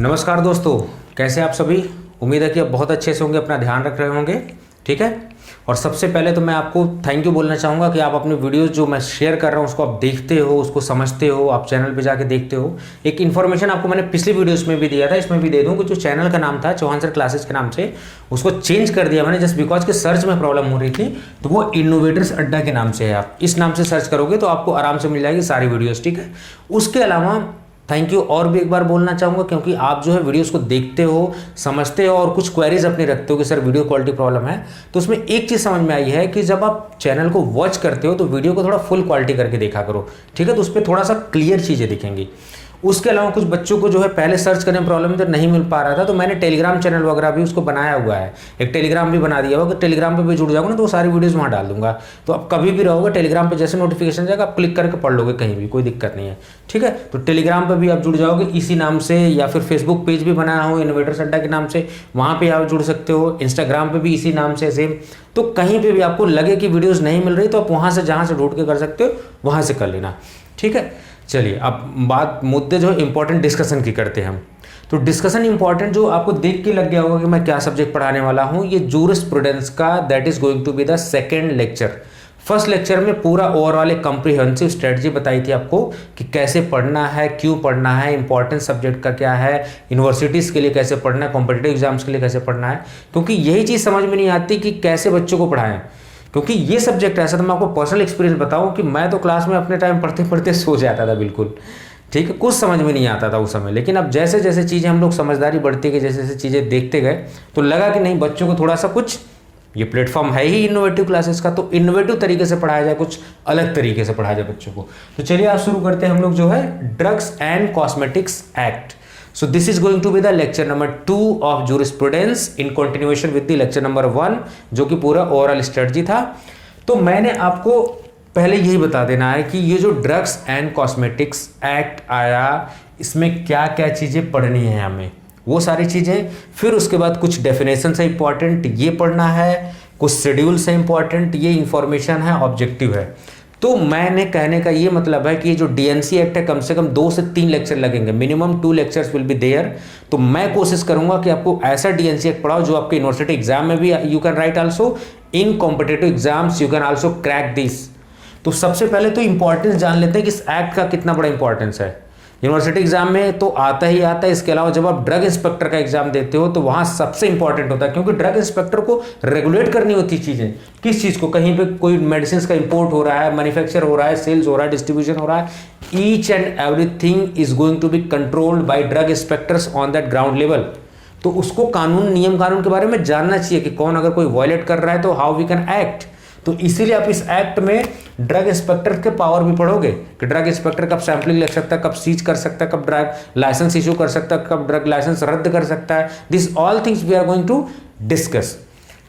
नमस्कार दोस्तों, कैसे आप सभी। उम्मीद है कि आप बहुत अच्छे से होंगे, अपना ध्यान रख रहे होंगे। ठीक है। और सबसे पहले तो मैं आपको थैंक यू बोलना चाहूँगा कि आप अपने वीडियोस जो मैं शेयर कर रहा हूँ उसको आप देखते हो, उसको समझते हो, आप चैनल पे जाके देखते हो। एक इन्फॉर्मेशन आपको मैंने पिछली वीडियोस में भी दिया था, इसमें भी दे दूँ कि जो चैनल का नाम था चौहान सर क्लासेस के नाम से, उसको चेंज कर दिया मैंने जस्ट बिकॉज कि सर्च में प्रॉब्लम हो रही थी। तो वो इनोवेटर्स अड्डा के नाम से है, आप इस नाम से सर्च करोगे तो आपको आराम से मिल जाएगी सारी वीडियोज़। ठीक है। उसके अलावा थैंक यू और भी एक बार बोलना चाहूँगा क्योंकि आप जो है वीडियोस को देखते हो, समझते हो और कुछ क्वेरीज अपनी रखते हो कि सर वीडियो क्वालिटी प्रॉब्लम है। तो उसमें एक चीज़ समझ में आई है कि जब आप चैनल को वॉच करते हो तो वीडियो को थोड़ा फुल क्वालिटी करके देखा करो। ठीक है। तो उस पर थोड़ा सा क्लियर चीज़ें दिखेंगी। उसके अलावा कुछ बच्चों को जो है पहले सर्च करने में प्रॉब्लम तो नहीं मिल पा रहा था, तो मैंने टेलीग्राम चैनल वगैरह भी उसको बनाया हुआ है। एक टेलीग्राम भी बना दिया हुआ कि टेलीग्राम पे भी जुड़ जाओगे ना तो वो सारी वीडियोस वहाँ डाल दूंगा। तो आप कभी भी रहोगे टेलीग्राम पे, जैसे नोटिफिकेशन जाएगा आप क्लिक करके पढ़ लोगे कहीं भी, कोई दिक्कत नहीं है। ठीक है। तो टेलीग्राम पर भी आप जुड़ जाओगे इसी नाम से, या फिर फेसबुक पेज भी बनाया हो इनोवेटर्स अड्डा के नाम से, वहाँ पर आप जुड़ सकते हो। इंस्टाग्राम पर भी इसी नाम से सेम। तो कहीं पर भी आपको लगे कि वीडियोज़ नहीं मिल रही तो आप वहाँ से जहाँ से ढूंढ के कर सकते हो वहाँ से कर लेना। ठीक है। चलिए अब बात मुद्दे जो इंपॉर्टेंट डिस्कशन की करते हैं हम। तो डिस्कशन इंपॉर्टेंट जो आपको देख के लग गया होगा कि मैं क्या सब्जेक्ट पढ़ाने वाला हूँ, ये जूरिस्प्रूडेंस का, that is going to be the second lecture. First lecture में पूरा ओवरऑल एक कॉम्प्रिहेंसिव स्ट्रेटजी बताई थी आपको कि कैसे पढ़ना है, क्यों पढ़ना है, इंपॉर्टेंट सब्जेक्ट का क्या है, यूनिवर्सिटीज़ के लिए कैसे पढ़ना है, कॉम्पिटिटिव एग्जाम्स के लिए कैसे पढ़ना है। क्योंकि यही चीज़ समझ में नहीं आती कि कैसे बच्चों को पढ़ाएं। क्योंकि ये सब्जेक्ट ऐसा, तो मैं आपको पर्सनल एक्सपीरियंस बताऊं कि मैं तो क्लास में अपने टाइम पढ़ते पढ़ते सो जाता था बिल्कुल। ठीक है। कुछ समझ में नहीं आता था उस समय, लेकिन अब जैसे जैसे चीज़ें हम लोग समझदारी बढ़ती गई, जैसे जैसे चीज़ें देखते गए तो लगा कि नहीं, बच्चों को थोड़ा सा कुछ, ये प्लेटफॉर्म है ही इनोवेटिव क्लासेस का, तो इनोवेटिव तरीके से पढ़ाया जाए, कुछ अलग तरीके से पढ़ाया जाए बच्चों को। तो चलिए आज शुरू करते हैं हम लोग जो है drugs and cosmetics act. So this is going to be the lecture number 2 of jurisprudence in continuation with the lecture number 1, जो कि पूरा ओवरऑल स्ट्रेटजी था। तो मैंने आपको पहले यही बता देना है कि ये जो ड्रग्स एंड कॉस्मेटिक्स एक्ट आया, इसमें क्या क्या चीज़ें पढ़नी है हमें, वो सारी चीज़ें। फिर उसके बाद कुछ डेफिनेशन से इंपॉर्टेंट ये पढ़ना है, कुछ शेड्यूल से इंपॉर्टेंट ये इंफॉर्मेशन है, ऑब्जेक्टिव है। तो मैंने कहने का ये मतलब है कि ये जो डीएनसी एक्ट है, कम से कम 2 से 3 लेक्चर लगेंगे, minimum 2 lectures will be there. तो मैं कोशिश करूंगा कि आपको ऐसा डीएनसी एक्ट पढ़ाओ जो आपके यूनिवर्सिटी एग्जाम में भी you can write also, in competitive exams you can also crack this. तो सबसे पहले तो इंपॉर्टेंस जान लेते हैं कि इस एक्ट का कितना बड़ा इंपॉर्टेंस है। यूनिवर्सिटी एग्जाम में तो आता ही आता है, इसके अलावा जब आप ड्रग इंस्पेक्टर का एग्जाम देते हो तो वहां सबसे इंपॉर्टेंट होता है, क्योंकि ड्रग इंस्पेक्टर को रेगुलेट करनी होती चीजें। किस चीज को, कहीं पे कोई मेडिसिन का इंपोर्ट हो रहा है, मैन्युफैक्चर हो रहा है, सेल्स हो रहा है, डिस्ट्रीब्यूशन हो रहा है, each and everything is going to be controlled by drug inspectors on that ground level. तो उसको कानून, नियम कानून के बारे में जानना चाहिए कि कौन अगर कोई वायलेट कर रहा है तो हाउ वी कैन एक्ट। तो इसीलिए आप इस एक्ट में ड्रग इंस्पेक्टर के पावर भी पढ़ोगे कि ड्रग इंस्पेक्टर कब सैंपलिंग ले सकता है, कब सीज कर सकता है, कब ड्रग लाइसेंस इशू कर सकता है, कब ड्रग लाइसेंस रद्द कर सकता है। This all things we are going to discuss.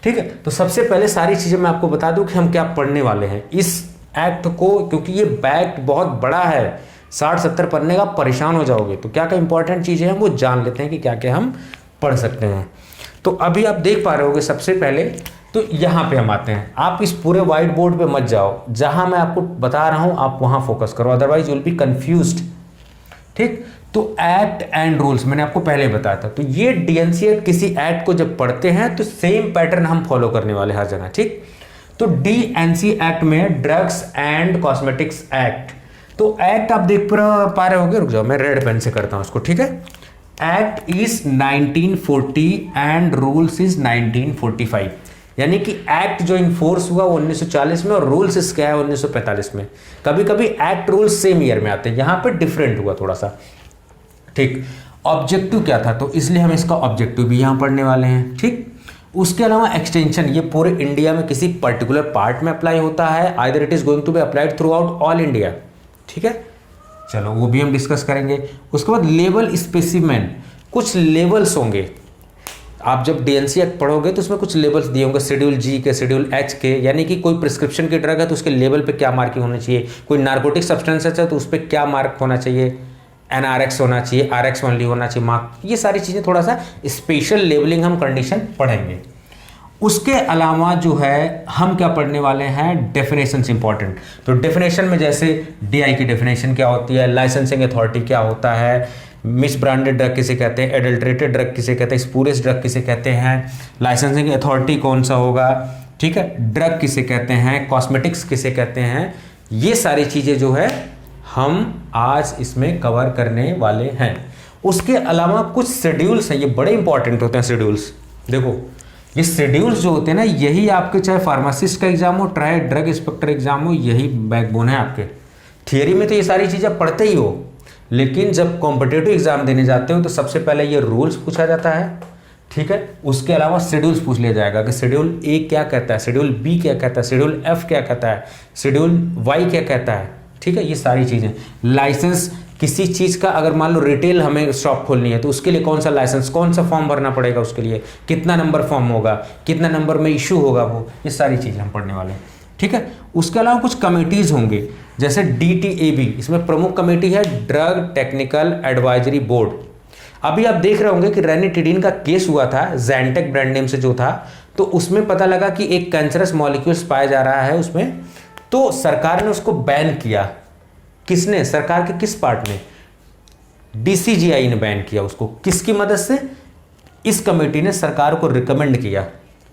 ठीक है। तो सबसे पहले सारी चीजें मैं आपको बता दूं कि हम क्या पढ़ने वाले हैं इस एक्ट को, क्योंकि ये बैक्ट बहुत बड़ा है, 60-70 पढ़ने का परेशान हो जाओगे। तो क्या क्या इंपॉर्टेंट चीजें हैं वो जान लेते हैं कि क्या क्या हम पढ़ सकते हैं। तो अभी आप देख पा रहे होगे सबसे पहले तो यहाँ पे हम आते हैं। आप इस पूरे व्हाइट बोर्ड पे मत जाओ, जहां मैं आपको बता रहा हूं आप वहां फोकस करो, otherwise you will be confused. ठीक। तो एक्ट एंड रूल्स मैंने आपको पहले बताया था। तो ये डीएनसी एक्ट, किसी एक्ट को जब पढ़ते हैं तो सेम पैटर्न हम फॉलो करने वाले हर जगह। ठीक। तो डीएनसी एक्ट में ड्रग्स एंड कॉस्मेटिक्स एक्ट, तो एक्ट आप देख पा रहे होगे, रुक जाओ मैं रेड पेन से करता हूं उसको। ठीक है। Act is 1940 and rules is 1945, यानी कि एक्ट जो इन्फोर्स हुआ वो 1940 में और रूल्स इसके है 1945 में। कभी कभी एक्ट रूल्स सेम ईयर में आते हैं, यहां पे डिफरेंट हुआ थोड़ा सा। ठीक। ऑब्जेक्टिव क्या था, तो इसलिए हम इसका ऑब्जेक्टिव भी यहां पढ़ने वाले हैं। ठीक। उसके अलावा एक्सटेंशन, ये पूरे इंडिया में किसी पर्टिकुलर पार्ट में अप्लाई होता है, either it is going to be applied throughout all India. ठीक है। चलो वो भी हम डिस्कस करेंगे। उसके बाद लेवल स्पेसिमेन, कुछ लेवल्स होंगे। आप जब डीएनसी एक्ट पढ़ोगे तो उसमें कुछ लेवल्स दिए होंगे, शेड्यूल जी के, शेड्यूल एच के, यानी कि कोई प्रिस्क्रिप्शन की ड्रग है तो उसके लेवल पे क्या मार्किंग होनी चाहिए, कोई नार्कोटिक सब्सटेंस है तो उस पर क्या मार्क होना चाहिए, एनआरएक्स होना चाहिए, आरएक्स ओनली होना चाहिए मार्क। ये सारी चीज़ें थोड़ा सा स्पेशल लेवलिंग हम कंडीशन पढ़ेंगे। उसके अलावा जो है हम क्या पढ़ने वाले हैं, डेफिनेशन इंपॉर्टेंट। तो डेफिनेशन में जैसे डीआई की डेफिनेशन क्या होती है, लाइसेंसिंग अथॉरिटी क्या होता है, मिस ब्रांडेड ड्रग किसे कहते हैं, एडल्ट्रेटेड ड्रग किसे कहते हैं, स्पूरियस ड्रग किसे कहते हैं, लाइसेंसिंग अथॉरिटी कौन सा होगा, ठीक है, ड्रग किसे कहते हैं, कॉस्मेटिक्स किसे कहते हैं, ये सारी चीज़ें जो है हम आज इसमें कवर करने वाले हैं। उसके अलावा कुछ शेड्यूल्स हैं, ये बड़े इंपॉर्टेंट होते हैं शेड्यूल्स। देखो ये शेड्यूल्स जो होते हैं ना, यही आपके चाहे फार्मासिस्ट का एग्जाम हो, चाहे ड्रग इंस्पेक्टर एग्जाम हो, यही बैकबोन है आपके। थियरी में तो ये सारी चीज़ें पढ़ते ही हो, लेकिन जब कॉम्पिटिटिव एग्जाम देने जाते हो तो सबसे पहले ये रूल्स पूछा जाता है, ठीक है। उसके अलावा शेड्यूल्स पूछ लिया जाएगा कि शेड्यूल ए क्या कहता है, शेड्यूल बी क्या कहता है, शेड्यूल एफ क्या कहता है, शेड्यूल वाई क्या कहता है, ठीक है। ये सारी चीज़ें, लाइसेंस किसी चीज़ का, अगर मान लो रिटेल हमें शॉप खोलनी है तो उसके लिए कौन सा लाइसेंस, कौन सा फॉर्म भरना पड़ेगा, उसके लिए कितना नंबर फॉर्म होगा, कितना नंबर में इशू होगा, वो ये सारी चीज़ें हम पढ़ने वाले हैं, ठीक है। उसके अलावा कुछ कमेटीज़ होंगे, जैसे DTAB, इसमें प्रमुख कमेटी है ड्रग टेक्निकल एडवाइजरी बोर्ड। अभी आप देख रहे होंगे कि रेनिटिडीन का केस हुआ था, ज़ैंटेक ब्रांड नेम से जो था, तो उसमें पता लगा कि एक कैंसरस मॉलिक्यूल्स पाया जा रहा है उसमें, तो सरकार ने उसको बैन किया। किसने, सरकार के किस पार्ट ने, DCGI ने बैन किया उसको, किसकी मदद से, इस कमेटी ने सरकार को रिकमेंड किया,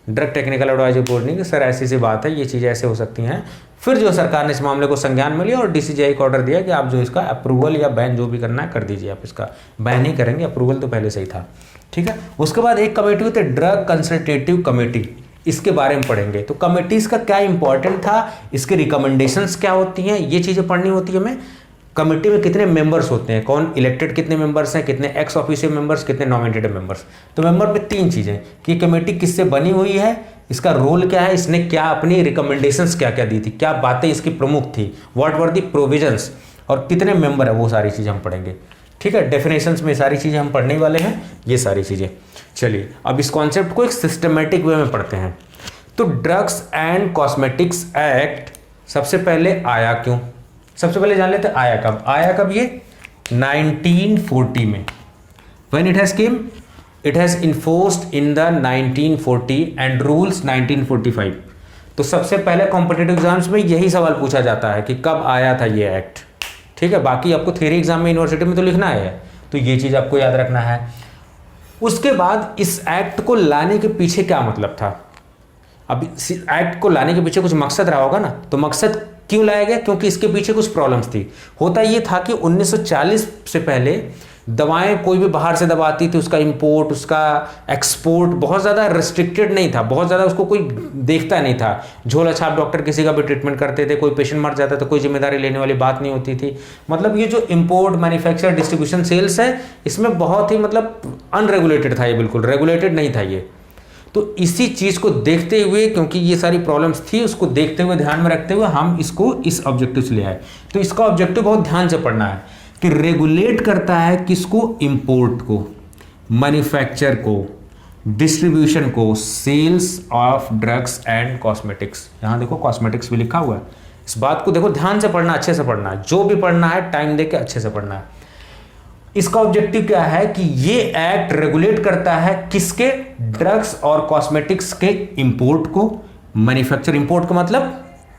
ड्रग टेक्निकल एडवाइजरी बोर्ड ने, कि सर ऐसी सी बात है, ये चीज़ें ऐसे हो सकती हैं। फिर जो सरकार ने इस मामले को संज्ञान में लिया और DCGI को ऑर्डर दिया कि आप जो इसका अप्रूवल या बैन जो भी करना है कर दीजिए, आप इसका बैन ही करेंगे, अप्रूवल तो पहले से ही था, ठीक है। उसके बाद एक कमेटी होती है ड्रग कंसल्टेटिव कमेटी, इसके बारे में पढ़ेंगे। तो कमेटीज़ का क्या इंपॉर्टेंट था, इसके रिकमेंडेशंस क्या होती हैं, ये चीज़ें पढ़नी होती है हमें। कमेटी में कितने मेंबर्स होते हैं, कौन इलेक्टेड कितने मेंबर्स हैं, कितने एक्स ऑफिशियो मेंबर्स, कितने नॉमिनेटेड मेंबर्स। तो मेंबर में तीन चीज़ें कि कमेटी किससे बनी हुई है, इसका रोल क्या है, इसने क्या अपनी रिकमेंडेशंस क्या क्या दी थी, क्या बातें इसकी प्रमुख थी, व्हाट वर दी प्रोविजंस, और कितने मेंबर है, वो सारी चीज़ें हम पढ़ेंगे, ठीक है। डेफिनेशंस में सारी चीज़ें हम पढ़ने वाले हैं, ये सारी चीज़ें। चलिए अब इस कॉन्सेप्ट को एक सिस्टमेटिक वे में पढ़ते हैं। तो ड्रग्स एंड कॉस्मेटिक्स एक्ट सबसे पहले आया क्यों, सबसे पहले जान लेते हैं आया कब। आया कब ये 1940 में, when it has came, it has enforced in the 1940 and rules 1945। तो सबसे पहले कॉम्पिटिटिव एग्जाम्स में यही सवाल पूछा जाता है कि कब आया था ये एक्ट, ठीक है। बाकी आपको थ्योरी एग्जाम में यूनिवर्सिटी में तो लिखना है, तो ये चीज़ आपको याद रखना है। उसके बाद इस एक्ट को लाने के पीछे क्या मतलब था, अब इस एक्ट को लाने के पीछे कुछ मकसद रहा होगा ना, तो मकसद क्यों लाया गया, क्योंकि इसके पीछे कुछ प्रॉब्लम्स थी। होता ये था कि 1940 से पहले दवाएं कोई भी बाहर से दवा आती थी, उसका इंपोर्ट, उसका एक्सपोर्ट बहुत ज़्यादा रिस्ट्रिक्टेड नहीं था, बहुत ज़्यादा उसको कोई देखता नहीं था। झोला छाप डॉक्टर किसी का भी ट्रीटमेंट करते थे, कोई पेशेंट मर जाता तो कोई जिम्मेदारी लेने वाली बात नहीं होती थी। मतलब ये जो इंपोर्ट, मैन्युफैक्चर, डिस्ट्रीब्यूशन, सेल्स है, इसमें बहुत ही मतलब अनरेगुलेटेड था, ये बिल्कुल रेगुलेटेड नहीं था ये। तो इसी चीज़ को देखते हुए, क्योंकि ये सारी प्रॉब्लम्स थी, उसको देखते हुए, ध्यान में रखते हुए हम इसको इस ऑब्जेक्टिव से ले आए। तो इसका ऑब्जेक्टिव बहुत ध्यान से पढ़ना है कि रेगुलेट करता है किसको, इंपोर्ट को, मैन्युफैक्चर को, डिस्ट्रीब्यूशन को, sales of drugs and cosmetics. यहाँ देखो कॉस्मेटिक्स भी लिखा हुआ है, इस बात को देखो ध्यान से पढ़ना, अच्छे से पढ़ना है, जो भी पढ़ना है टाइम देके अच्छे से पढ़ना है। इसका ऑब्जेक्टिव क्या है कि ये एक्ट रेगुलेट करता है किसके, ड्रग्स और कॉस्मेटिक्स के इंपोर्ट को, मैन्युफैक्चर, इंपोर्ट का मतलब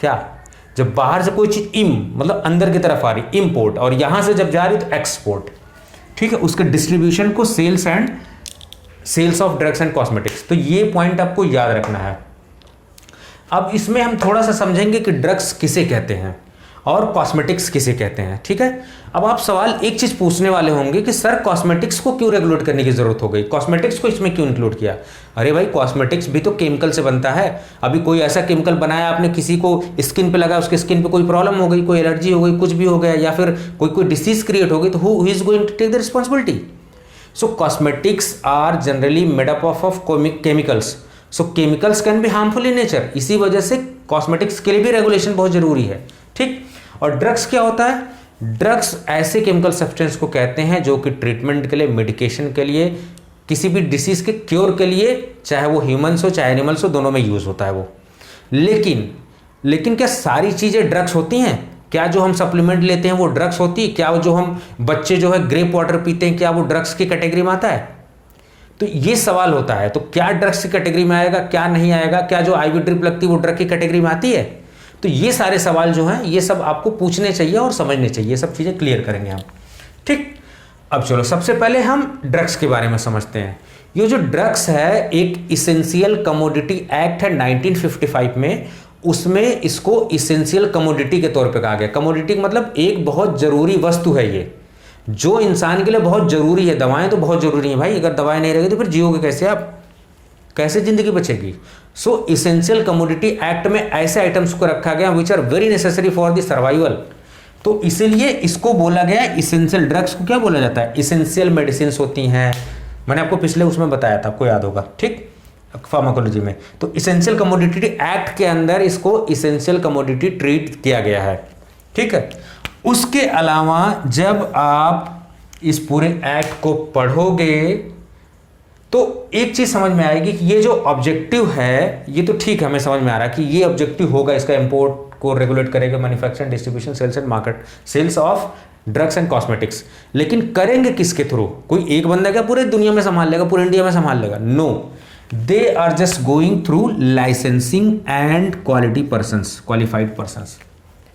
क्या, जब बाहर से कोई चीज मतलब अंदर की तरफ आ रही, इंपोर्ट, और यहां से जब जा रही तो एक्सपोर्ट, ठीक है। उसके डिस्ट्रीब्यूशन को sales of drugs and cosmetics. तो ये पॉइंट आपको याद रखना है। अब इसमें हम थोड़ा सा समझेंगे कि ड्रग्स किसे कहते हैं और कॉस्मेटिक्स किसे कहते हैं, ठीक है। अब आप सवाल एक चीज पूछने वाले होंगे कि सर कॉस्मेटिक्स को क्यों रेगुलेट करने की जरूरत हो गई, कॉस्मेटिक्स को इसमें क्यों इंक्लूड किया। अरे भाई कॉस्मेटिक्स भी तो केमिकल से बनता है। अभी कोई ऐसा केमिकल बनाया आपने, किसी को स्किन पे लगा, उसके स्किन पे कोई प्रॉब्लम हो गई, कोई एलर्जी हो गई, कुछ भी हो गया, या फिर कोई डिसीज क्रिएट हो गई, तो who is going to take the responsibility. So cosmetics are generally made up of chemicals, so chemicals can be harmful in nature. इसी वजह से कॉस्मेटिक्स के लिए भी रेगुलेशन बहुत जरूरी है, ठीक। और ड्रग्स क्या होता है, ड्रग्स ऐसे केमिकल सब्सटेंस को कहते हैं जो कि ट्रीटमेंट के लिए, मेडिकेशन के लिए, किसी भी डिसीज के क्योर के लिए, चाहे वो ह्यूमंस हो चाहे एनिमल्स हो, दोनों में यूज होता है वो। लेकिन क्या सारी चीजें ड्रग्स होती हैं, क्या जो हम सप्लीमेंट लेते हैं वो ड्रग्स होती है, क्या जो हम बच्चे जो है ग्रेप वाटर पीते हैं, क्या वो ड्रग्स की कैटेगरी में आता है। तो ये सवाल होता है, तो क्या ड्रग्स की कैटेगरी में आएगा, क्या नहीं आएगा, क्या जो आईवी ड्रिप लगती है वो ड्रग की कैटेगरी में आती है। तो ये सारे सवाल जो हैं ये सब आपको पूछने चाहिए और समझने चाहिए, सब चीज़ें क्लियर करेंगे हम, ठीक। अब चलो सबसे पहले हम ड्रग्स के बारे में समझते हैं। ये जो ड्रग्स है एक इसेंशियल कमोडिटी एक्ट है 1955 में, उसमें इसको इसेंशियल कमोडिटी के तौर पे कहा गया। कमोडिटी मतलब एक बहुत जरूरी वस्तु है, ये जो इंसान के लिए बहुत जरूरी है। दवाएं तो बहुत जरूरी है भाई, अगर दवाएं नहीं रहेगी तो फिर जियोगे कैसे आप, कैसे जिंदगी बचेगी। सो इसेंशियल कमोडिटी एक्ट में ऐसे आइटम्स को रखा गया which are very necessary for the survival, तो इसीलिए इसको बोला गया इसेंशियल। ड्रग्स को क्या बोला जाता है, इसेंशियल मेडिसिन होती हैं, मैंने आपको पिछले उसमें बताया था, आपको याद होगा, ठीक, फार्माकोलॉजी में। तो इसेंशियल कमोडिटी एक्ट के अंदर इसको इसेंशियल कमोडिटी ट्रीट किया गया है, ठीक है। उसके अलावा जब आप इस पूरे एक्ट को पढ़ोगे तो एक चीज समझ में आएगी कि ये जो ऑब्जेक्टिव है ये तो ठीक है, हमें समझ में आ रहा है कि ये ऑब्जेक्टिव होगा, इसका इंपोर्ट को रेगुलेट करेगा, manufacturing, distribution, sales and market, sales of drugs and cosmetics. लेकिन करेंगे किसके थ्रू, कोई एक बंदा क्या पूरे दुनिया में संभाल लेगा, पूरे इंडिया में संभाल लेगा, no, they are just going through licensing and quality persons, qualified persons.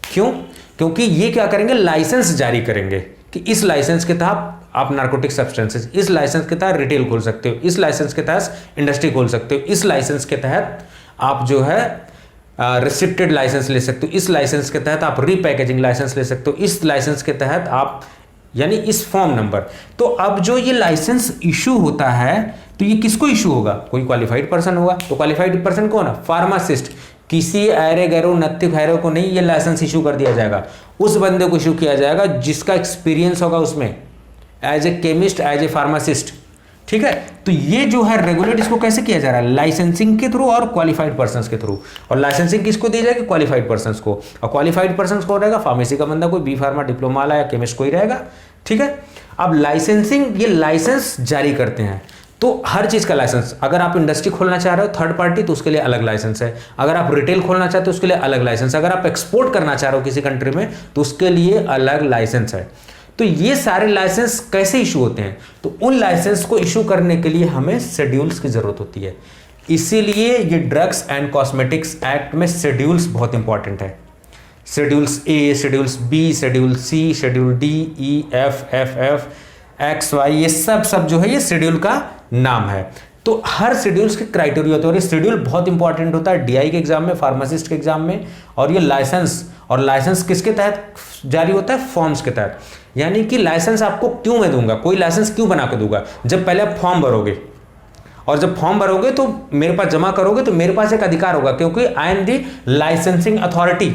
क्यों, क्योंकि ये क्या करेंगे, लाइसेंस जारी करेंगे कि इस लाइसेंस के तहत आप नार्कोटिक सब्सटेंसेस, इस लाइसेंस के तहत रिटेल खोल सकते हो, इस लाइसेंस के तहत इंडस्ट्री खोल सकते हो, इस लाइसेंस के तहत आप जो है रिस्ट्रिक्टेड लाइसेंस ले सकते हो, इस लाइसेंस के तहत आप रीपैकेजिंग लाइसेंस ले सकते हो, इस लाइसेंस के तहत आप, यानी इस फॉर्म नंबर। तो अब जो ये लाइसेंस इशू होता है तो ये किसको इशू होगा, कोई क्वालिफाइड पर्सन होगा। तो क्वालिफाइड पर्सन कौन है, फार्मासिस्ट। किसी ऐरे गैरो नत्थी खैरो को नहीं ये लाइसेंस इशू कर दिया जाएगा, उस बंदे को इशू किया जाएगा जिसका एक्सपीरियंस होगा उसमें, as a chemist, as a pharmacist, ठीक है। तो ये जो है रेगुलेट इसको कैसे किया जा रहा है, लाइसेंसिंग के थ्रू और क्वालिफाइड पर्संस के थ्रू। और लाइसेंसिंग किसको दी जाएगी, क्वालिफाइड पर्संस को। और क्वालिफाइड पर्संस कौन रहेगा, फार्मेसी का बंदा, कोई बी फार्मा डिप्लोमा वाला या केमिस्ट कोई रहेगा, ठीक है। अब लाइसेंसिंग, ये लाइसेंस जारी करते हैं, तो हर चीज का लाइसेंस, अगर आप इंडस्ट्री खोलना चाह रहे हो थर्ड पार्टी तो उसके लिए अलग लाइसेंस है, अगर आप रिटेल खोलना चाहते हो उसके लिए अलग लाइसेंस, अगर आप एक्सपोर्ट करना चाह रहे हो किसी कंट्री में तो उसके लिए अलग लाइसेंस है। तो ये सारे लाइसेंस कैसे इशू होते हैं, तो उन लाइसेंस को इशू करने के लिए हमें शेड्यूल्स की जरूरत होती है। इसीलिए ये ड्रग्स एंड कॉस्मेटिक्स एक्ट में शेड्यूल्स बहुत इंपॉर्टेंट है। Schedules A, schedules B, schedule C, schedule D, E, F, X, Y, ये सब जो है ये शेड्यूल का नाम है। तो हर शेड्यूल्स के क्राइटेरिया होते हैं और ये शेड्यूल बहुत इंपॉर्टेंट होता है डीआई के एग्जाम में, फार्मासिस्ट के एग्जाम में। और ये लाइसेंस, और लाइसेंस किसके तहत जारी होता है, फॉर्म्स के तहत। यानी कि लाइसेंस आपको क्यों मैं दूंगा, कोई लाइसेंस क्यों बना के दूंगा, जब पहले आप फॉर्म भरोगे, और जब फॉर्म भरोगे तो मेरे पास जमा करोगे तो मेरे पास एक अधिकार होगा, क्योंकि I am the licensing authority.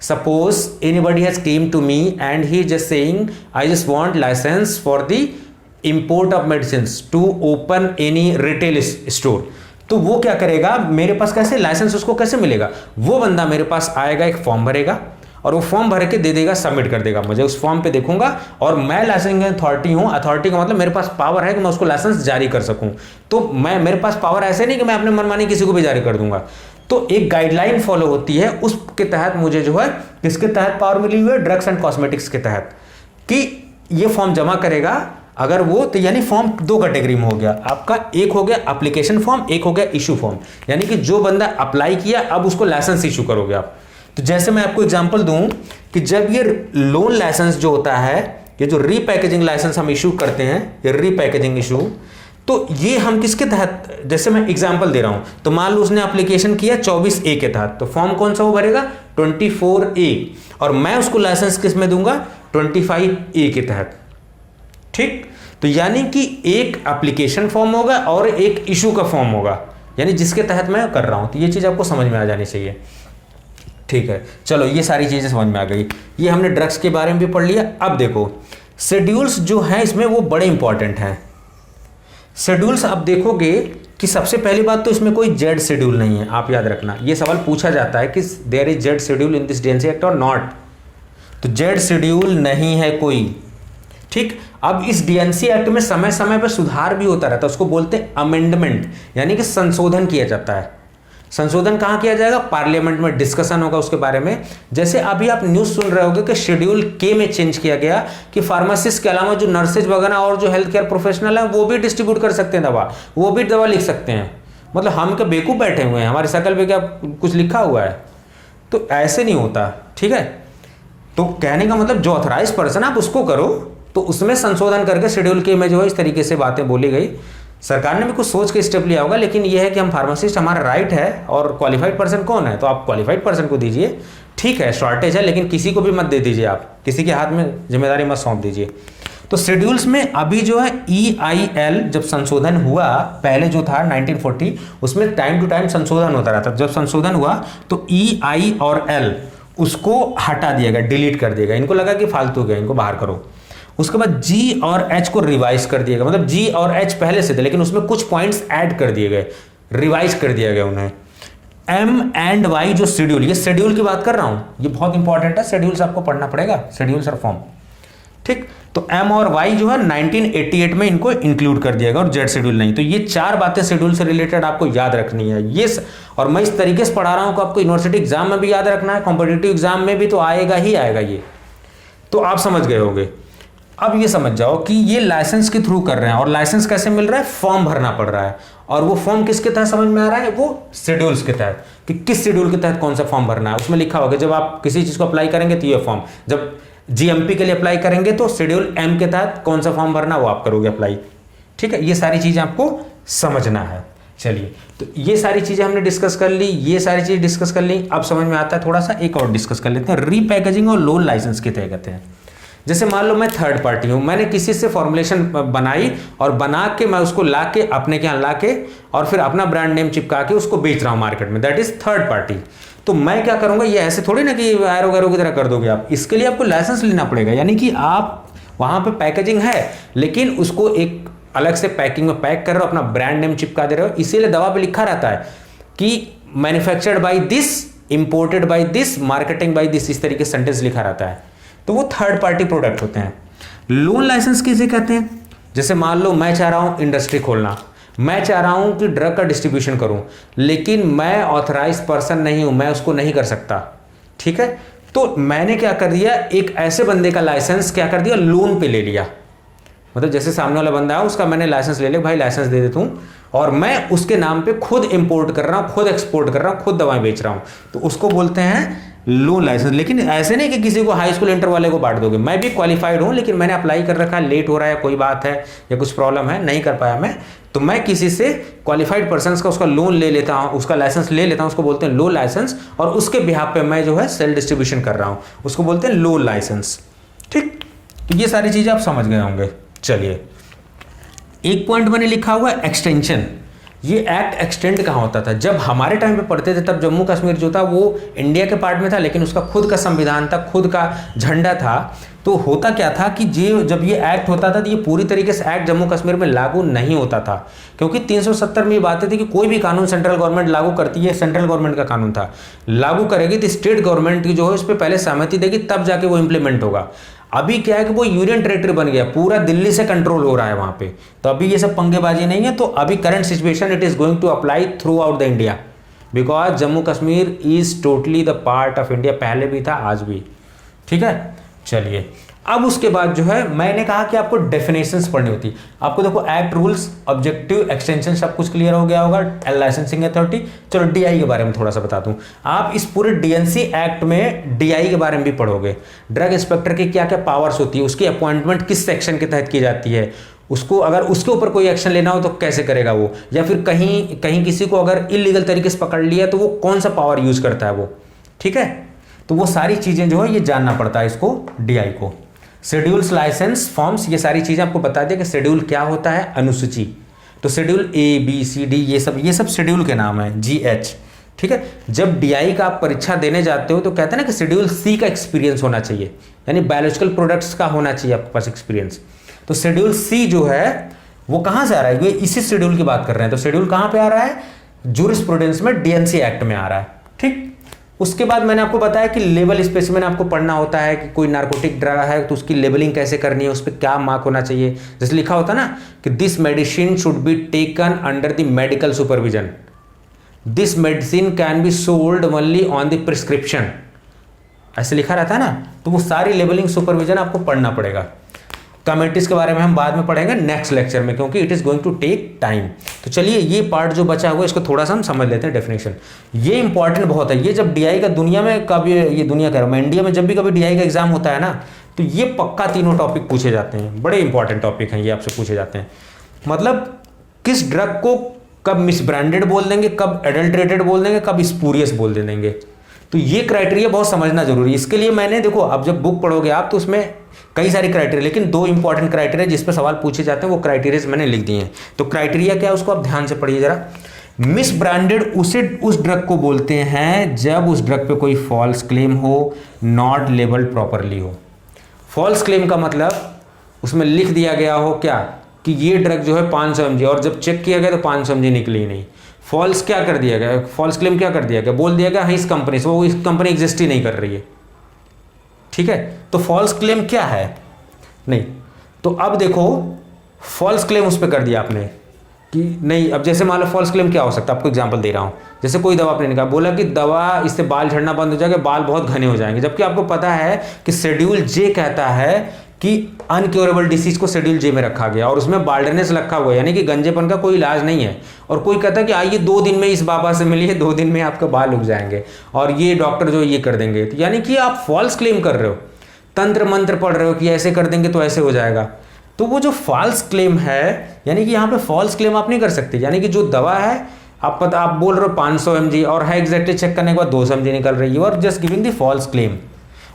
Suppose anybody has came to me and he just saying I just want license for the import of medicines to open any retail store, तो वो क्या करेगा, मेरे पास कैसे लाइसेंस उसको कैसे मिलेगा, वो बंदा मेरे पास आएगा, एक फॉर्म भरेगा और वो फॉर्म भर के दे देगा, सबमिट कर देगा, मुझे उस फॉर्म पे देखूंगा और मैं लाइसेंसिंग अथॉरिटी हूँ। अथॉरिटी का मतलब मेरे पास पावर है कि मैं उसको लाइसेंस जारी कर सकूँ। तो मेरे पास पावर ऐसे नहीं कि मैं अपने मनमानी किसी को भी जारी कर दूंगा। तो एक गाइडलाइन फॉलो होती है, उसके तहत मुझे जो है किसके तहत पावर मिली हुई है, ड्रग्स एंड कॉस्मेटिक्स के तहत, कि ये फॉर्म जमा करेगा अगर वो, तो यानी फॉर्म दो कैटेगरी में हो गया आपका, एक हो गया एप्लीकेशन फॉर्म, एक हो गया इशू फॉर्म। यानी कि जो बंदा अप्लाई किया अब उसको लाइसेंस इशू करोगे आप। तो जैसे मैं आपको एग्जांपल दूं कि जब ये लोन लाइसेंस जो होता है, ये जो रीपैकेजिंग लाइसेंस हम इशू करते हैं, ये रीपैकेजिंग इशू, तो ये हम किसके तहत, जैसे मैं एग्जांपल दे रहा हूं, तो मान लो उसने एप्लीकेशन किया 24A के तहत, तो फॉर्म कौन सा वो भरेगा, 24A, और मैं उसको लाइसेंस किस में दूंगा, 25A के तहत, ठीक। तो यानी कि एक एप्लीकेशन फॉर्म होगा और एक इशू का फॉर्म होगा, यानी जिसके तहत मैं कर रहा हूं। तो ये चीज आपको समझ में आ जानी चाहिए, ठीक है। चलो ये सारी चीजें समझ में आ गई, ये हमने ड्रग्स के बारे में भी पढ़ लिया। अब देखो शेड्यूल्स जो हैं इसमें वो बड़े इंपॉर्टेंट हैं। शेड्यूल्स आप देखोगे कि सबसे पहली बात तो इसमें कोई जेड शेड्यूल नहीं है, आप याद रखना, ये सवाल पूछा जाता है कि there is Z schedule in this DNC act और नॉट, तो जेड शेड्यूल नहीं है कोई, ठीक। अब इस डीएनसी एक्ट में समय समय पर सुधार भी होता रहता है, उसको बोलते हैं अमेंडमेंट, यानी कि संशोधन किया जाता है। संशोधन कहां किया जाएगा, पार्लियामेंट में डिस्कशन होगा उसके बारे में। जैसे अभी आप न्यूज सुन रहे होगे कि शेड्यूल के में चेंज किया गया कि फार्मासिस्ट के अलावा जो नर्सेज वगैरह और जो हेल्थ केयर प्रोफेशनल है वो भी डिस्ट्रीब्यूट कर सकते हैं दवा, वो भी दवा लिख सकते हैं। मतलब हम क्या बेवकूफ बैठे हुए हैं, हमारी शकल पे क्या कुछ लिखा हुआ है, तो ऐसे नहीं होता, ठीक है। तो कहने का मतलब जो ऑथराइज पर्सन आप उसको करो, तो उसमें संशोधन करके शेड्यूल के में जो है इस तरीके से बातें बोली गई। सरकार ने भी कुछ सोच के स्टेप लिया होगा, लेकिन यह है कि हम फार्मासिस्ट, हमारा राइट है, और क्वालिफाइड पर्सन कौन है, तो आप क्वालिफाइड पर्सन को दीजिए। ठीक है, शॉर्टेज है, लेकिन किसी को भी मत दे दीजिए, आप किसी के हाथ में जिम्मेदारी मत सौंप दीजिए। तो शेड्यूल्स में अभी जो है EIL जब संशोधन हुआ, पहले जो था 1940, उसमें टाइम टू टाइम संशोधन होता रहता। जब संशोधन हुआ तो EI और L उसको हटा दिया गया, डिलीट कर दिया गया, इनको लगा कि फालतू गया, इनको बाहर करो। उसके बाद G और H को रिवाइज कर दिया गया, मतलब G और H पहले से थे लेकिन उसमें कुछ पॉइंट्स ऐड कर दिए गए, रिवाइज कर दिया गया उन्हें। M एंड Y जो शेड्यूल, ये शेड्यूल की बात कर रहा हूं, ये बहुत इंपॉर्टेंट है, शेड्यूल्स आपको पढ़ना पड़ेगा, शेड्यूल्स और फॉर्म। ठीक, तो M और Y जो है 1988 में इनको इंक्लूड कर दिया गया, और Z शेड्यूल नहीं। तो ये 4 बातें शेड्यूल से रिलेटेड आपको याद रखनी है। ये और मैं इस तरीके से पढ़ा रहा हूं कि आपको यूनिवर्सिटी एग्जाम में भी याद रखना है, कॉम्पिटिटिव एग्जाम में भी तो आएगा ही आएगा ये, तो आप समझ गए होंगे। अब ये समझ जाओ कि ये लाइसेंस के थ्रू कर रहे हैं, और लाइसेंस कैसे मिल रहा है, फॉर्म भरना पड़ रहा है, और वो फॉर्म किसके तहत समझ में आ रहा है, वो शेड्यूल्स के तहत, कि किस शेड्यूल के तहत कौन सा फॉर्म भरना है। उसमें लिखा होगा, जब आप किसी चीज को अप्लाई करेंगे तो ये फॉर्म, जब GMP के लिए अप्लाई करेंगे तो शेड्यूल M के तहत कौन सा फॉर्म भरना वो आप करोगे अप्लाई। ठीक है, ये सारी चीजें आपको समझना है। चलिए, तो ये सारी चीजें हमने डिस्कस कर ली, ये सारी चीजें डिस्कस कर ली। अब समझ में आता है, थोड़ा सा एक और डिस्कस कर लेते हैं, रीपैकेजिंग और लोन लाइसेंस के तय कहते हैं। जैसे मान लो मैं थर्ड पार्टी हूं, मैंने किसी से फॉर्मुलेशन बनाई और बना के मैं उसको ला के अपने के यहाँ ला के और फिर अपना ब्रांड नेम चिपका के उसको बेच रहा हूं मार्केट में, दैट इज थर्ड पार्टी। तो मैं क्या करूंगा, ये ऐसे थोड़ी ना कि एरो गैरो की तरह कर दोगे आप, इसके लिए आपको लाइसेंस लेना पड़ेगा। यानी कि आप वहां पे पैकेजिंग है लेकिन उसको एक अलग से पैकिंग में पैक कर रहे हो, अपना ब्रांड नेम चिपका दे रहे हो, इसीलिए दवा पे लिखा रहता है कि manufactured by this, imported by this, marketing by this, इस तरीके से सेंटेंस लिखा रहता है। तो वो थर्ड पार्टी प्रोडक्ट होते हैं। लोन लाइसेंस किसे कहते हैं, जैसे मान लो मैं चाह रहा हूं इंडस्ट्री खोलना, मैं चाह रहा हूं कि ड्रग का डिस्ट्रीब्यूशन करूं, लेकिन मैं ऑथराइज्ड पर्सन नहीं हूं, मैं उसको नहीं कर सकता। ठीक है, तो मैंने क्या कर दिया, एक ऐसे बंदे का लाइसेंस क्या कर दिया, लोन पे ले लिया। मतलब जैसे सामने वाला बंदा है, उसका मैंने लाइसेंस ले लिया, भाई लाइसेंस दे देता हूं, और मैं उसके नाम पे खुद इंपोर्ट कर रहा हूं, खुद एक्सपोर्ट कर रहा हूं, खुद दवाएं बेच रहा हूं, तो उसको बोलते हैं लोन लाइसेंस। लेकिन ऐसे नहीं कि किसी को हाई स्कूल इंटर वाले को बांट दोगे। मैं भी क्वालिफाइड हूं लेकिन मैंने अप्लाई कर रखा है, लेट हो रहा है, कोई बात है या कुछ प्रॉब्लम है, नहीं कर पाया मैं, तो मैं किसी से क्वालिफाइड पर्सन का उसका लोन ले लेता हूं, उसका लाइसेंस ले लेता हूं, उसको बोलते हैं लोन लाइसेंस, और उसके बिहाफ पे मैं जो है सेल डिस्ट्रीब्यूशन कर रहा हूं, उसको बोलते हैं लोन लाइसेंस। ठीक, तो ये सारी चीजें आप समझ गए होंगे। चलिए, एक पॉइंट मैंने लिखा हुआ है एक्सटेंशन। ये एक्ट एक्सटेंड कहाँ होता था, जब हमारे टाइम पे पढ़ते थे तब जम्मू कश्मीर जो था वो इंडिया के पार्ट में था, लेकिन उसका खुद का संविधान था, खुद का झंडा था। तो होता क्या था कि जब ये एक्ट होता था तो ये पूरी तरीके से एक्ट जम्मू कश्मीर में लागू नहीं होता था, क्योंकि 370 में ये बातें थी कि कोई भी कानून सेंट्रल गवर्नमेंट लागू करती है, सेंट्रल गवर्नमेंट का कानून था, लागू करेगी तो स्टेट गवर्नमेंट की जो है उस पर पहले सहमति देगी, तब जाके वो इंप्लीमेंट होगा। अभी क्या है कि वो यूनियन टेरिटरी बन गया, पूरा दिल्ली से कंट्रोल हो रहा है वहां पे, तो अभी ये सब पंगेबाजी नहीं है। तो अभी current situation it is going to apply throughout the India, because Jammu Kashmir is totally the part of India, पहले भी था आज भी। ठीक है, चलिए, अब उसके बाद जो है मैंने कहा कि आपको डेफिनेशंस पढ़नी होती। आपको देखो एक्ट, रूल्स, ऑब्जेक्टिव, एक्सटेंशन सब कुछ क्लियर हो गया होगा, लाइसेंसिंग अथॉरिटी। चलो डीआई के बारे में थोड़ा सा बता दूं, आप इस पूरे डीएनसी एक्ट में डीआई के बारे में भी पढ़ोगे। ड्रग इंस्पेक्टर की क्या क्या पावर्स होती है, उसकी अपॉइंटमेंट किस सेक्शन के तहत की जाती है, उसको अगर उसके ऊपर कोई एक्शन लेना हो तो कैसे करेगा वो, या फिर कहीं किसी को अगर इलीगल तरीके से पकड़ लिया तो वो कौन सा पावर यूज करता है वो। ठीक है, तो वो सारी चीजें जो है ये जानना पड़ता है इसको, डीआई को। शेड्यूल्स, लाइसेंस, फॉर्म्स, ये सारी चीजें आपको बता दें कि शेड्यूल क्या होता है, अनुसूची। तो शेड्यूल ए, बी, सी, डी, ये सब शेड्यूल के नाम है, GH। ठीक है, जब डीआई का आप परीक्षा देने जाते हो तो कहते हैं ना कि शेड्यूल सी का एक्सपीरियंस होना चाहिए, यानी बायोलॉजिकल प्रोडक्ट्स का होना चाहिए आपके पास एक्सपीरियंस। तो शेड्यूल सी जो है वो कहां से आ रहा है, ये इसी शेड्यूल की बात कर रहे हैं। तो शेड्यूल कहां पे आ रहा है, जूरिस्प्रूडेंस में, डीएनसी एक्ट में आ रहा है। ठीक, उसके बाद मैंने आपको बताया कि लेबल स्पेसिमेन आपको पढ़ना होता है कि कोई नार्कोटिक ड्रग है तो उसकी लेबलिंग कैसे करनी है, उस पर क्या मार्क होना चाहिए। जैसे लिखा होता है ना कि this medicine should be taken under the medical supervision, this medicine can be sold only on the prescription, ऐसे लिखा रहता है ना। तो वो सारी लेबलिंग सुपरविजन आपको पढ़ना पड़ेगा। कमेटीज के बारे में हम बाद में पढ़ेंगे नेक्स्ट लेक्चर में, क्योंकि it is going to take time. तो चलिए, ये पार्ट जो बचा हुआ है इसको थोड़ा सा हम समझ लेते हैं, डेफिनेशन। ये इंपॉर्टेंट बहुत है। ये जब डीआई का दुनिया में कभी, ये दुनिया कह रहा हूं मैं, इंडिया में जब भी कभी डीआई का एग्जाम होता है ना, तो ये पक्का तीनों टॉपिक पूछे जाते हैं, बड़े इंपॉर्टेंट टॉपिक हैं ये, आपसे पूछे जाते हैं। मतलब किस ड्रग को कब मिसब्रांडेड बोल देंगे, कब एडल्ट्रेटेड बोल देंगे, कब स्पूरियस बोल देंगे। तो ये क्राइटेरिया बहुत समझना जरूरी है। इसके लिए मैंने, देखो अब जब बुक पढ़ोगे आप तो उसमें कई सारी क्राइटेरिया, लेकिन 2 इंपॉर्टेंट क्राइटेरिया जिस पर सवाल पूछे जाते हैं वो क्राइटेरिया मैंने लिख दिए हैं। तो क्राइटेरिया क्या है उसको आप ध्यान से पढ़िए जरा। मिसब्रांडेड उस ड्रग को बोलते हैं जब उस ड्रग पे कोई फॉल्स क्लेम हो, नॉट लेबल्ड प्रॉपरली हो। फॉल्स क्लेम का मतलब उसमें लिख दिया गया हो क्या कि ये ड्रग जो है 500 mg, और जब चेक किया गया तो 500 mg निकली ही नहीं। फॉल्स क्या कर दिया गया, फॉल्स क्लेम क्या कर दिया गया, बोल दिया गया हाँ इस कंपनी से, वो इस कंपनी एग्जिस्ट ही नहीं कर रही है। ठीक है, तो फॉल्स क्लेम क्या है, नहीं। तो अब देखो फॉल्स क्लेम उस पर कर दिया आपने कि नहीं। अब जैसे मान लो फॉल्स क्लेम क्या हो सकता है, आपको एग्जांपल दे रहा हूं। जैसे कोई दवा आपने निकाला, बोला कि दवा इससे बाल झड़ना बंद हो जाएगा, बाल बहुत घने हो जाएंगे, जबकि आपको पता है कि शेड्यूल जे कहता है कि अनक्योरेबल डिसीज को शेड्यूल जे में रखा गया और उसमें बाल्डनेस रखा हुआ है, यानी कि गंजेपन का कोई इलाज नहीं है। और कोई कहता है कि आइए 2 दिन में इस बाबा से मिलिए, 2 दिन में आपके बाल उग जाएंगे और ये डॉक्टर जो ये कर देंगे। तो यानी कि आप फॉल्स क्लेम कर रहे हो, तंत्र मंत्र पढ़ रहे हो कि ऐसे कर देंगे तो ऐसे हो जाएगा। तो वो जो फॉल्स क्लेम है, यानी कि यहाँ पे फॉल्स क्लेम आप नहीं कर सकते। यानी कि जो दवा है आप बोल रहे हो 500 mg और है एग्जैक्टली चेक करने के बाद 200 mg निकल रही है, और just giving the false claim.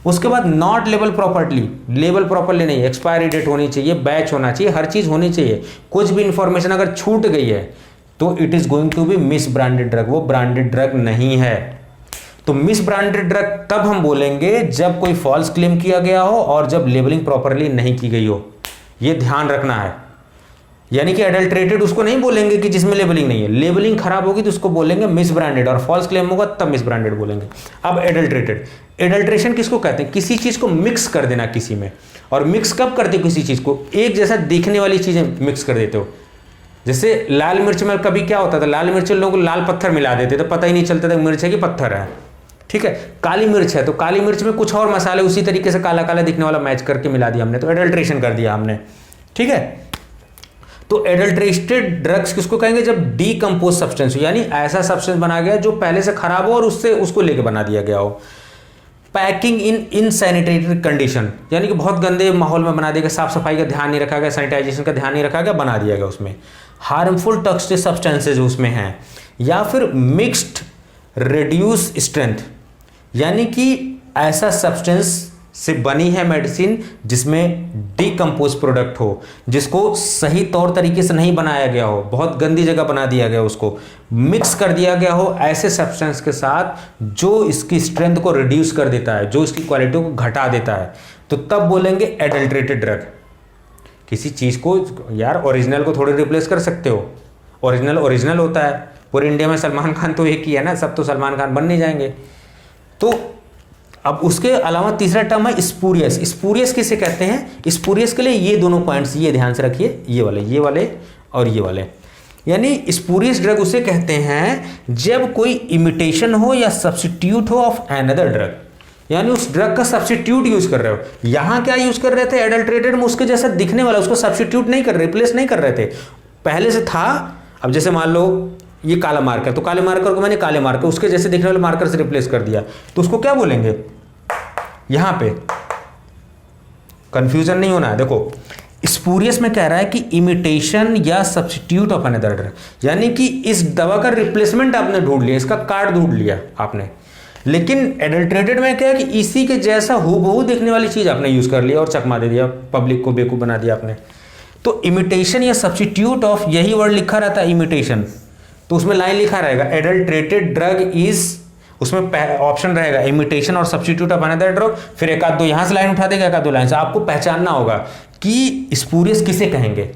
उसके बाद not label properly, label properly नहीं, एक्सपायरी डेट होनी चाहिए, बैच होना चाहिए, हर चीज होनी चाहिए। कुछ भी इंफॉर्मेशन अगर छूट गई है तो it is going to be misbranded drug, वो ब्रांडेड ड्रग नहीं है। तो मिस ब्रांडेड ड्रग तब हम बोलेंगे जब कोई फॉल्स क्लेम किया गया हो और जब लेबलिंग प्रॉपर्ली नहीं की गई हो, ये ध्यान रखना है। यानी कि एडल्ट्रेटेड उसको नहीं बोलेंगे कि जिसमें लेबलिंग नहीं है, लेबलिंग खराब होगी तो उसको बोलेंगे मिस ब्रांडेड, और फॉल्स क्लेम होगा तब मिस ब्रांडेड बोलेंगे। अब एडल्ट्रेटेड, एडल्ट्रेशन किसको कहते हैं, किसी चीज को मिक्स कर देना किसी में। और मिक्स कब करते हो, किसी चीज को एक जैसा दिखने वाली चीजें मिक्स कर देते हो। जैसे लाल मिर्च में कभी क्या होता था, लाल मिर्च लोग लाल पत्थर मिला देते तो पता ही नहीं चलता था मिर्च है कि पत्थर है। ठीक है, काली मिर्च है तो काली मिर्च में कुछ और मसाले उसी तरीके से काला काला दिखने वाला मैच करके मिला दिया हमने, तो एडल्ट्रेशन कर दिया हमने। ठीक है, तो एडल्ट्रेटेड ड्रग्स किसको कहेंगे, जब डीकंपोज सब्सटेंस हो, यानी ऐसा सब्सटेंस बना गया जो पहले से खराब हो और उससे उसको लेके बना दिया गया हो। पैकिंग इन इनसैनिटरी कंडीशन, यानी कि बहुत गंदे माहौल में बना दिया गया, साफ सफाई का ध्यान नहीं रखा गया, सैनिटाइजेशन का ध्यान नहीं रखा गया, बना दिया गया उसमें। हार्मफुल टॉक्सिक सब्सटेंसेज उसमें हैं, या फिर मिक्स्ड रिड्यूस स्ट्रेंथ, यानी कि ऐसा सब्सटेंस से बनी है मेडिसिन जिसमें डीकंपोज प्रोडक्ट हो, जिसको सही तौर तरीके से नहीं बनाया गया हो, बहुत गंदी जगह बना दिया गया, उसको मिक्स कर दिया गया हो ऐसे सब्सटेंस के साथ जो इसकी स्ट्रेंथ को रिड्यूस कर देता है, जो इसकी क्वालिटी को घटा देता है, तो तब बोलेंगे एडल्ट्रेटेड ड्रग। किसी चीज को यार ओरिजिनल को थोड़ी रिप्लेस कर सकते हो, ओरिजिनल ओरिजिनल होता है। पूरे इंडिया में सलमान खान तो एक ही है ना, सब तो सलमान खान बन नहीं जाएंगे। तो अब उसके अलावा तीसरा टर्म है स्पूरियस। स्पूरियस किसे कहते हैं, स्पूरियस के लिए ये दोनों पॉइंट्स ये ध्यान से रखिए, ये वाले और ये वाले। यानी स्पूरियस ड्रग उसे कहते हैं जब कोई इमिटेशन हो या सब्स्टिट्यूट हो ऑफ अनदर ड्रग, यानी उस ड्रग का सब्स्टिट्यूट यूज कर रहे हो। यहां क्या यूज कर रहे थे, एडल्ट्रेटेड में उसके जैसा दिखने वाला, उसको सब्स्टिट्यूट नहीं कर रहे, रिप्लेस नहीं कर रहे थे, पहले से था। अब जैसे मान लो ये काला मार्कर, तो काले मार्कर को मैंने काले मार्कर उसके जैसे दिखने वाले मार्कर से रिप्लेस कर दिया, तो उसको क्या बोलेंगे। यहां पे कंफ्यूजन नहीं होना है। देखो स्पूरियस में कह रहा है कि इमिटेशन या सब्स्टिट्यूट ऑफ अनदर ड्रग, यानी कि इस दवा का रिप्लेसमेंट आपने ढूंढ लिया, इसका कार्ड ढूंढ लिया आपने। लेकिन एडल्ट्रेटेड में क्या है कि इसी के जैसा हूबहू दिखने वाली चीज आपने यूज कर लिया और चकमा दे दिया, पब्लिक को बेवकूफ बना दिया आपने। तो इमिटेशन या सब्स्टिट्यूट ऑफ, यही वर्ड लिखा रहता है इमिटेशन, तो उसमें लाइन लिखा रहेगा एडल्ट्रेटेड ड्रग इज, उसमें ऑप्शन रहेगा इमिटेशन और सब्स्टिट्यूट ऑफ अनदर ड्रग, फिर एक आध दो यहां से लाइन उठा देगा, एक आध दो लाइन से। आपको पहचानना होगा कि स्पूरियस किसे कहेंगे।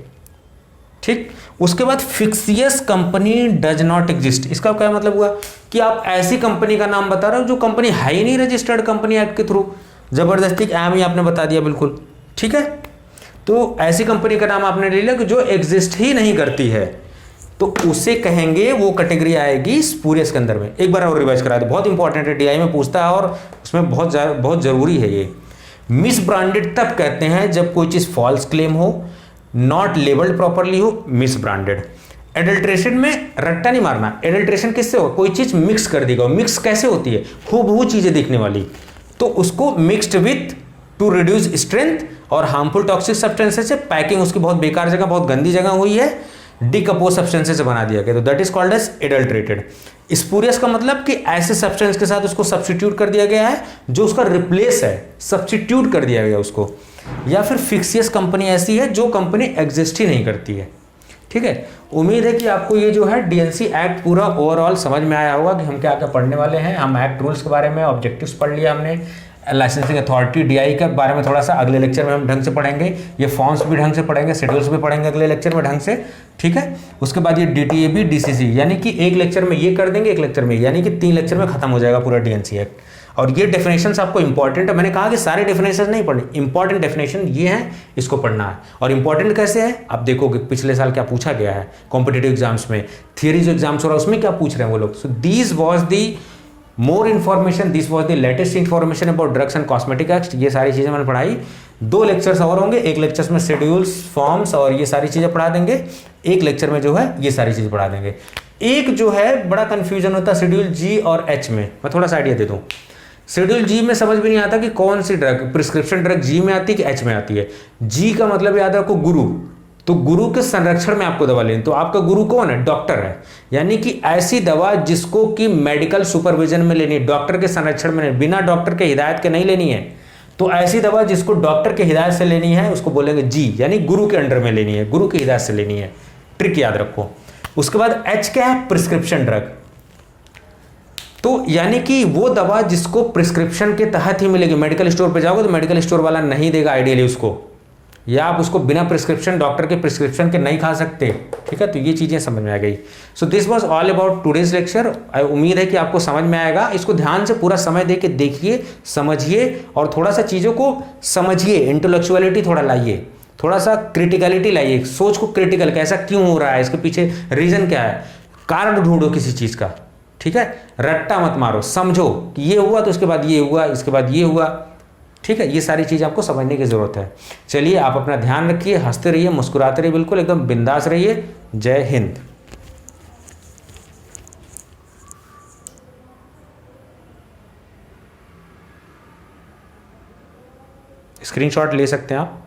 ठीक, उसके बाद फिक्सियस कंपनी डज नॉट एग्जिस्ट। इसका क्या मतलब हुआ कि आप ऐसी कंपनी का नाम बता रहे हो जो कंपनी है ही नहीं रजिस्टर्ड कंपनी एक्ट के थ्रू, जबरदस्ती एम ही आपने बता दिया बिल्कुल। ठीक है, तो ऐसी कंपनी का नाम आपने ले लिया कि जो एग्जिस्ट ही नहीं करती है, तो उसे कहेंगे, वो कैटेगरी आएगी स्पूरियस के अंदर में। एक बार और रिवाइज करा दो, बहुत इंपॉर्टेंट है, डीआई में पूछता है और उसमें बहुत जरूरी है ये। मिस ब्रांडेड तब कहते हैं जब कोई चीज फॉल्स क्लेम हो, नॉट लेबल्ड प्रॉपरली हो, मिस ब्रांडेड। एडल्ट्रेशन में रट्टा नहीं मारना, एडल्ट्रेशन किससे हो, कोई चीज मिक्स कर देगा। मिक्स कैसे होती है, खूबहू चीजें दिखने वाली, तो उसको mixed with to reduce strength, और हार्मफुल टॉक्सिक सब्सटेंसेस से पैकिंग उसकी बहुत बेकार जगह, बहुत गंदी जगह हुई है, डिकम्पोज सब्सटेंसेस से बना दिया गया, तो that is called as adulterated. Spurious का मतलब कि ऐसे सब्सटेंस के साथ उसको सब्स्टिट्यूट कर दिया गया है जो उसका रिप्लेस है, सब्स्टिट्यूट कर दिया गया उसको। या फिर फिक्सियस कंपनी ऐसी है जो कंपनी एग्जिस्ट ही नहीं करती है। ठीक है, उम्मीद है कि आपको ये जो है डीएनसी एक्ट पूरा ओवरऑल समझ में आया होगा कि हम क्या क्या पढ़ने वाले हैं। हम एक्ट रूल्स के बारे में, ऑब्जेक्टिव्स पढ़ लिया हमने, लाइसेंसिंग अथॉरिटी डीआई के बारे में थोड़ा सा अगले लेक्चर में हम ढंग से पढ़ेंगे, ये फॉर्म्स भी ढंग से पढ़ेंगे, शेड्यूल्स भी पढ़ेंगे अगले लेक्चर में ढंग से। ठीक है, उसके बाद ये डीटीएबी डीसीसी, यानी कि एक लेक्चर में ये कर देंगे, एक लेक्चर में, यानी कि 3 लेक्चर में खत्म हो जाएगा पूरा डीएनसी एक्ट। और ये डेफिनेशंस आपको इंपॉर्टेंट है, मैंने कहा कि सारे डेफिनेशन नहीं पढ़ने, इंपॉर्टेंट डेफिनेशन ये हैं, इसको पढ़ना है। और इंपॉर्टेंट कैसे है आप देखोगे, पिछले साल क्या पूछा गया है कॉम्पिटेटिव एग्जाम्स में, थियरी जो एग्जाम्स हो रहा है उसमें क्या पूछ रहे हैं वो लोग। So this was the more information, this was the latest information about drugs and cosmetic act. ये सारी चीज़ें मैंने पढ़ाई। 2 लेक्चर्स और होंगे, एक लेक्चर्स में शेड्यूल्स, फॉर्म्स और ये सारी चीज़ें पढ़ा देंगे, एक लेक्चर में जो है ये सारी चीज़ें पढ़ा देंगे। एक जो है बड़ा कन्फ्यूजन होता है शेड्यूल जी और एच में, मैं थोड़ा सा आइडिया दे दूँ। शेड्यूल जी में समझ भी नहीं आता कि कौन सी ड्रग, प्रिस्क्रिप्शन ड्रग जी में आती है कि एच में आती है। जी का मतलब याद रखो गुरु, तो गुरु के संरक्षण में आपको दवा लेनी, तो आपका गुरु कौन है, डॉक्टर है। यानी कि ऐसी दवा जिसको कि मेडिकल सुपरविजन में लेनी है, डॉक्टर के संरक्षण में लेनी, बिना डॉक्टर के हिदायत के नहीं लेनी है। तो ऐसी दवा जिसको डॉक्टर के हिदायत से लेनी है उसको बोलेंगे जी, यानी गुरु के अंडर में लेनी है, गुरु की हिदायत से लेनी है। ट्रिक याद रखो। उसके बाद एच क्या है, प्रिस्क्रिप्शन ड्रग, तो यानी कि वो दवा जिसको प्रिस्क्रिप्शन के तहत ही मिलेगी। मेडिकल स्टोर पे जाओगे तो मेडिकल स्टोर वाला नहीं देगा आइडियली उसको, या आप उसको बिना प्रिस्क्रिप्शन, डॉक्टर के प्रिस्क्रिप्शन के नहीं खा सकते। ठीक है, तो ये चीज़ें समझ में आ गई। So this was all about today's lecture. उम्मीद है कि आपको समझ में आएगा। इसको ध्यान से पूरा समय दे के देखिए, समझिए और थोड़ा सा चीज़ों को समझिए, इंटेलेक्चुअलिटी थोड़ा लाइए, थोड़ा सा क्रिटिकलिटी लाइए, सोच को क्रिटिकल, कैसा क्यों हो रहा है, इसके पीछे रीज़न क्या है, कारण ढूंढो किसी चीज़ का। ठीक है, रट्टा मत मारो, समझो कि ये हुआ तो उसके बाद ये हुआ, इसके बाद ये हुआ। ठीक है, ये सारी चीज़ आपको समझने की ज़रूरत है। चलिए, आप अपना ध्यान रखिए, हंसते रहिए, मुस्कुराते रहिए, बिल्कुल एकदम बिंदास रहिए। जय हिंद। स्क्रीनशॉट ले सकते हैं आप।